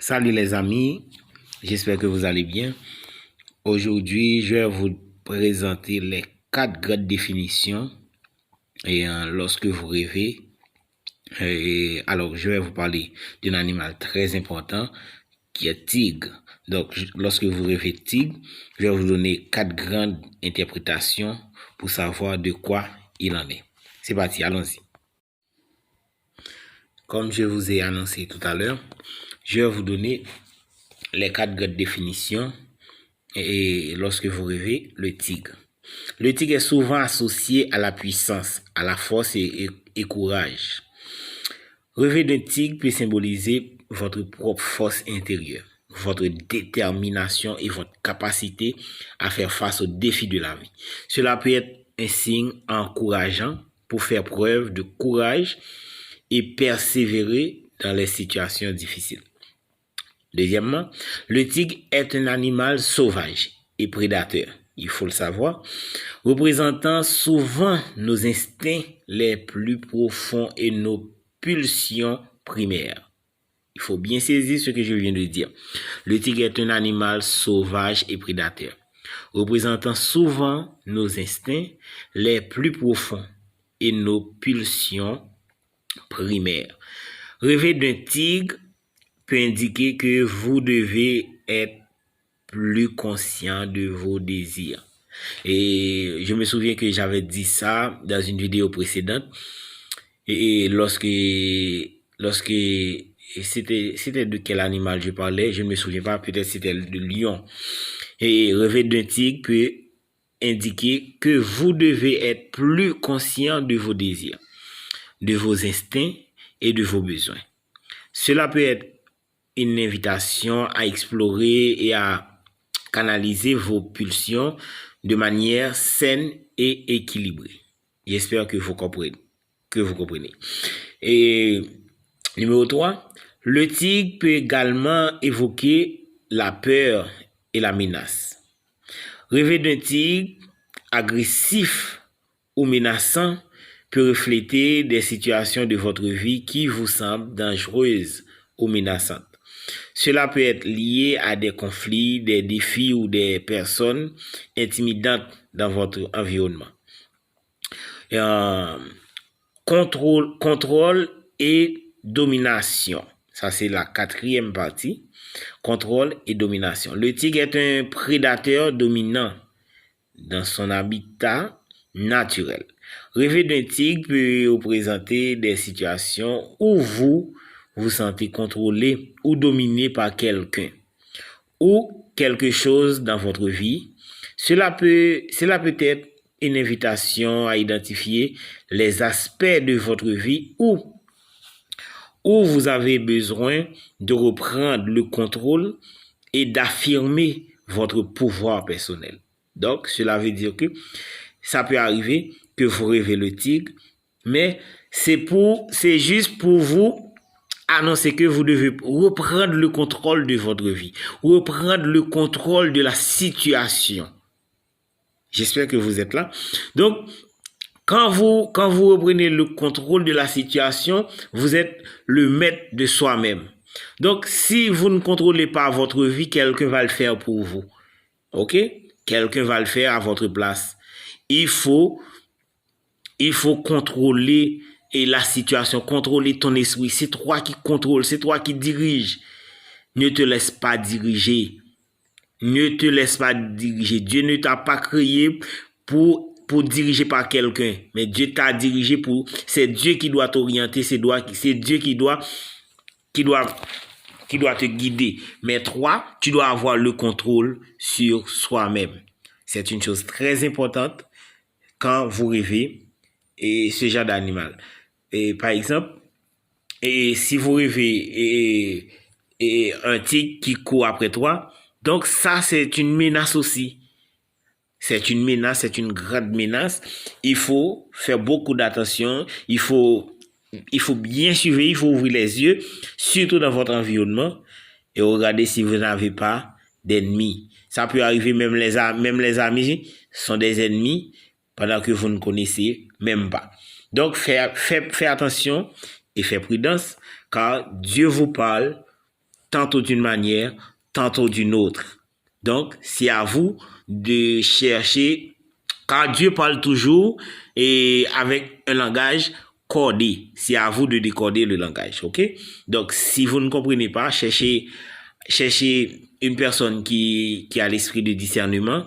Salut les amis, j'espère que vous allez bien. Aujourd'hui, je vais vous présenter les 4 grandes définitions et lorsque vous rêvez. Alors, je vais vous parler d'un animal très important qui est tigre. Donc, lorsque vous rêvez tigre, je vais vous donner 4 grandes interprétations pour savoir de quoi il en est. C'est parti, allons-y. Comme je vous ai annoncé tout à l'heure, je vais vous donner les 4 grandes définitions et lorsque vous rêvez le tigre. Le tigre est souvent associé à la puissance, à la force et courage. Rêver d'un tigre peut symboliser votre propre force intérieure, votre détermination et votre capacité à faire face aux défis de la vie. Cela peut être un signe encourageant pour faire preuve de courage et persévérer dans les situations difficiles. Deuxièmement, le tigre est un animal sauvage et prédateur, il faut le savoir, représentant souvent nos instincts les plus profonds et nos pulsions primaires. Il faut bien saisir ce que je viens de dire. Le tigre est un animal sauvage et prédateur, représentant souvent nos instincts les plus profonds et nos pulsions primaires. Rêver d'un tigre peut indiquer que vous devez être plus conscient de vos désirs. Et je me souviens que j'avais dit ça dans une vidéo précédente. Et lorsque c'était de quel animal je parlais, je ne me souviens pas, peut-être c'était le lion. Et rêver d'un tigre peut indiquer que vous devez être plus conscient de vos désirs, de vos instincts et de vos besoins. Cela peut être une invitation à explorer et à canaliser vos pulsions de manière saine et équilibrée. J'espère que vous comprenez. Et numéro 3, le tigre peut également évoquer la peur et la menace. Rêver d'un tigre agressif ou menaçant peut refléter des situations de votre vie qui vous semblent dangereuses ou menaçantes. Cela peut être lié à des conflits, des défis ou des personnes intimidantes dans votre environnement. Contrôle et domination. Ça, c'est la 4e partie. Contrôle et domination. Le tigre est un prédateur dominant dans son habitat naturel. Rêver d'un tigre peut représenter des situations où vous vous sentez contrôlé ou dominé par quelqu'un ou quelque chose dans votre vie. Cela peut être une invitation à identifier les aspects de votre vie où vous avez besoin de reprendre le contrôle et d'affirmer votre pouvoir personnel. Donc, cela veut dire que ça peut arriver que vous rêvez le tigre, mais c'est juste pour vous annoncer que vous devez reprendre le contrôle de votre vie, reprendre le contrôle de la situation. J'espère que vous êtes là. Donc, quand vous reprenez le contrôle de la situation, vous êtes le maître de soi-même. Donc, si vous ne contrôlez pas votre vie, quelqu'un va le faire pour vous. OK? Quelqu'un va le faire à votre place. Il faut contrôler la situation, contrôler ton esprit. C'est toi qui contrôle, c'est toi qui dirige. Ne te laisse pas diriger. Ne te laisse pas diriger. Dieu ne t'a pas créé pour diriger par quelqu'un, mais Dieu t'a dirigé c'est Dieu qui doit t'orienter, c'est Dieu qui doit te guider. Mais toi, tu dois avoir le contrôle sur soi-même. C'est une chose très importante quand vous rêvez et ce genre d'animal. Et par exemple, si vous rêvez et un tigre qui court après toi, donc ça c'est une menace aussi. C'est une menace, c'est une grande menace. Il faut faire beaucoup d'attention. Il faut bien suivre, il faut ouvrir les yeux, surtout dans votre environnement, et regarder si vous n'avez pas d'ennemis. Ça peut arriver, même les amis sont des ennemis pendant que vous ne connaissez même pas. Donc, faites attention et faites prudence, car Dieu vous parle tantôt d'une manière, tantôt d'une autre. Donc, c'est à vous de chercher, car Dieu parle toujours et avec un langage codé. C'est à vous de décoder le langage, ok? Donc, si vous ne comprenez pas, cherchez une personne qui a l'esprit de discernement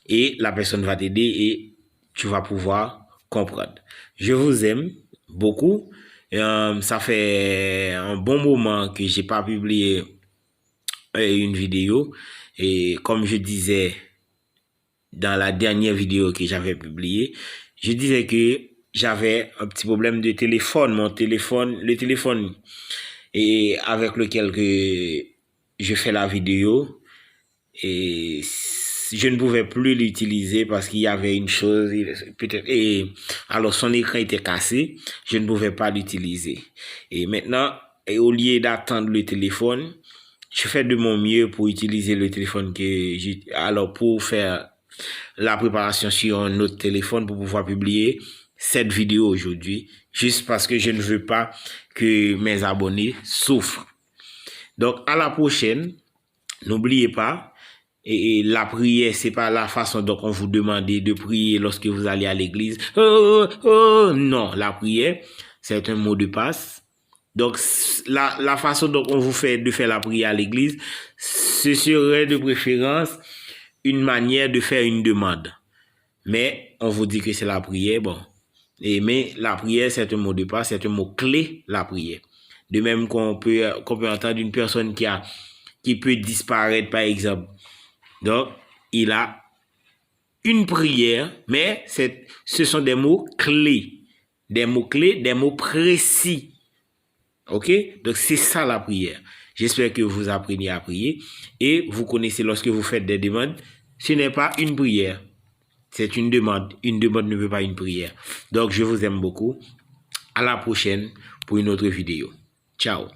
et la personne va t'aider et tu vas pouvoir comprendre. Je vous aime beaucoup. Ça fait un bon moment que j'ai pas publié une vidéo et comme je disais dans la dernière vidéo que j'avais publiée, je disais que j'avais un petit problème de téléphone, le téléphone et avec lequel que je fais la vidéo et je ne pouvais plus l'utiliser parce qu'il y avait une chose peut-être et alors son écran était cassé, je ne pouvais pas l'utiliser. Et maintenant, au lieu d'attendre le téléphone, je fais de mon mieux pour utiliser le téléphone alors pour faire la préparation sur un autre téléphone pour pouvoir publier cette vidéo aujourd'hui, juste parce que je ne veux pas que mes abonnés souffrent. Donc, à la prochaine, n'oubliez pas, et la prière, c'est pas la façon dont on vous demande de prier lorsque vous allez à l'église. Non, la prière, c'est un mot de passe. Donc, la façon dont on vous fait de faire la prière à l'église, ce serait de préférence une manière de faire une demande. Mais on vous dit que c'est la prière, bon. Mais la prière, c'est un mot de passe, c'est un mot clé, la prière. De même qu'on peut entendre une personne qui peut disparaître, par exemple. Donc, il a une prière, mais ce sont des mots clés. Des mots clés, des mots précis. Ok? Donc, c'est ça la prière. J'espère que vous apprenez à prier. Et vous connaissez, lorsque vous faites des demandes, ce n'est pas une prière. C'est une demande. Une demande ne veut pas une prière. Donc, je vous aime beaucoup. À la prochaine pour une autre vidéo. Ciao.